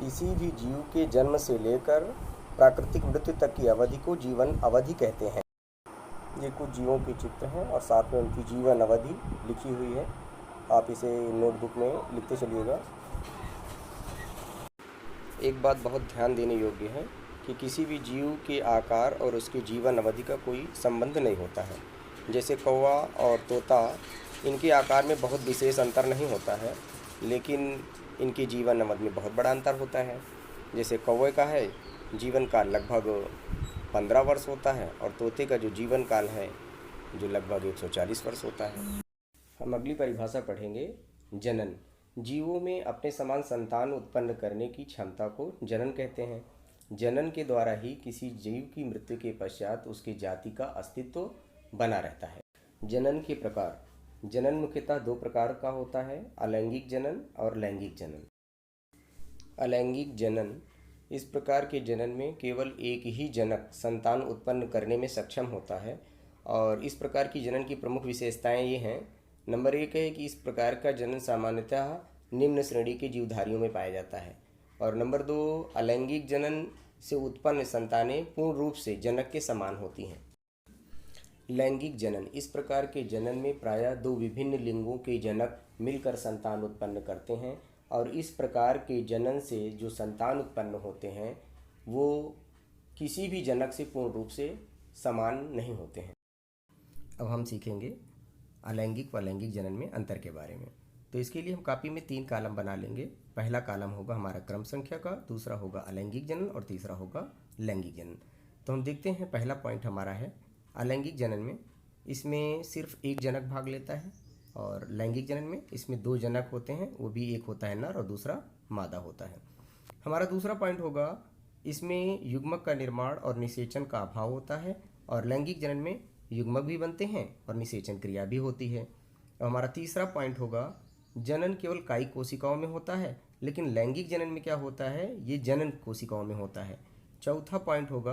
किसी भी जीव के जन्म से लेकर प्राकृतिक मृत्यु तक की अवधि को जीवन अवधि कहते हैं। ये कुछ जीवों के चित्र हैं और साथ में उनकी जीवन अवधि लिखी हुई है। आप इसे नोटबुक में लिखते चलिएगा। एक बात बहुत ध्यान देने योग्य है कि किसी भी जीव के आकार और उसके जीवन अवधि का कोई संबंध नहीं होता है। जैसे कौवा और तोता, इनके आकार में बहुत विशेष अंतर नहीं होता है, लेकिन इनकी जीवन अवधि में बहुत बड़ा अंतर होता है। जैसे कौवे का है जीवन काल लगभग 15 वर्ष होता है और तोते का जो जीवन काल है जो लगभग 140 वर्ष होता है। हम अगली परिभाषा पढ़ेंगे, जनन। जीवों में अपने समान संतान उत्पन्न करने की क्षमता को जनन कहते हैं। जनन के द्वारा ही किसी जीव की मृत्यु के पश्चात उसकी जाति का अस्तित्व बना रहता है। जनन के प्रकार। जनन मुख्यतः दो प्रकार का होता है, अलैंगिक जनन और लैंगिक जनन। अलैंगिक जनन, इस प्रकार के जनन में केवल एक ही जनक संतान उत्पन्न करने में सक्षम होता है और इस प्रकार की जनन की प्रमुख विशेषताएं ये हैं। नंबर 1 है कि इस प्रकार का जनन सामान्यतः निम्न श्रेणी के जीवधारियों में पाया जाता है। और नंबर 2, अलैंगिक जनन से उत्पन्न संतानें पूर्ण रूप से जनक के समान होती हैं। लैंगिक जनन, इस प्रकार के जनन में प्रायः दो विभिन्न लिंगों के जनक मिलकर संतान उत्पन्न करते हैं और इस प्रकार के जनन से जो संतान उत्पन्न होते हैं वो किसी भी जनक से पूर्ण रूप से समान नहीं होते हैं। अब हम सीखेंगे अलैंगिक व लैंगिक जनन में अंतर के बारे में। तो इसके लिए हम कॉपी में 3 कॉलम बना लेंगे। पहला कॉलम होगा हमारा क्रम संख्या का, दूसरा होगा अलैंगिक जनन और तीसरा होगा लैंगिक जनन। तो हम देखते हैं, पहला पॉइंट हमारा है अलैंगिक जनन में इसमें सिर्फ एक जनक भाग लेता है और लैंगिक जनन में इसमें 2 जनक होते हैं, वो भी एक होता है नर और दूसरा मादा होता है। हमारा दूसरा पॉइंट होगा इसमें युग्मक का निर्माण और निषेचन का अभाव होता है और लैंगिक जनन में युग्मक भी बनते हैं और निषेचन क्रिया भी होती है। और हमारा तीसरा पॉइंट होगा जनन केवल कायिक कोशिकाओं में होता है, लेकिन लैंगिक जनन में क्या होता है, ये जनन कोशिकाओं में होता है। चौथा पॉइंट होगा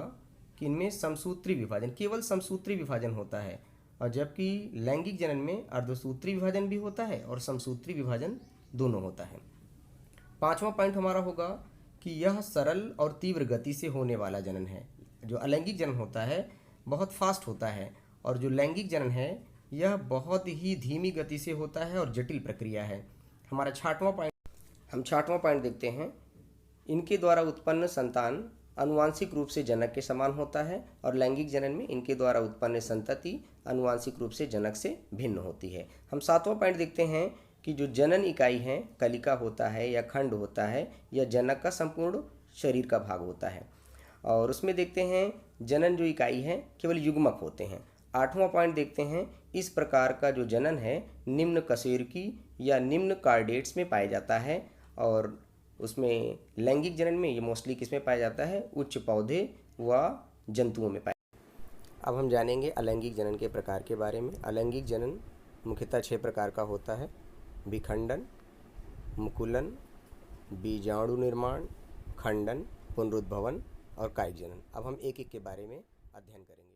कि इनमें समसूत्री विभाजन, केवल समसूत्री विभाजन होता है और जबकि लैंगिक जनन में अर्धसूत्री विभाजन भी होता है और समसूत्री विभाजन दोनों होता है। पांचवा पॉइंट हमारा होगा कि यह सरल और तीव्र गति से होने वाला जनन है। जो अलैंगिक जनन होता है बहुत फास्ट होता है और जो लैंगिक जनन है यह बहुत ही धीमी गति से होता है और जटिल प्रक्रिया है। हमारा छठवां पॉइंट देखते हैं, इनके द्वारा उत्पन्न संतान आनुवांशिक रूप से जनक के समान होता है और लैंगिक जनन में इनके द्वारा उत्पन्न संतति आनुवांशिक रूप से जनक से भिन्न होती है। हम 7वां पॉइंट देखते हैं कि जो जनन इकाई है, कलिका होता है या खंड होता है या जनक का संपूर्ण शरीर का भाग होता है और उसमें देखते हैं जनन जो इकाई है केवल युग्मक होते हैं। 8वां पॉइंट देखते हैं, इस प्रकार का जो जनन है निम्न कशेरुकी या निम्न कार्डेट्स में पाया जाता है और उसमें लैंगिक जनन में ये मोस्टली किसमें पाया जाता है, उच्च पौधे व जंतुओं में पाया। अब हम जानेंगे अलैंगिक जनन के प्रकार के बारे में। अलैंगिक जनन मुख्यतः 6 प्रकार का होता है, विखंडन, मुकुलन, बीजाणु निर्माण, खंडन, पुनरुद्भवन और कायिक जनन। अब हम एक एक के बारे में अध्ययन करेंगे।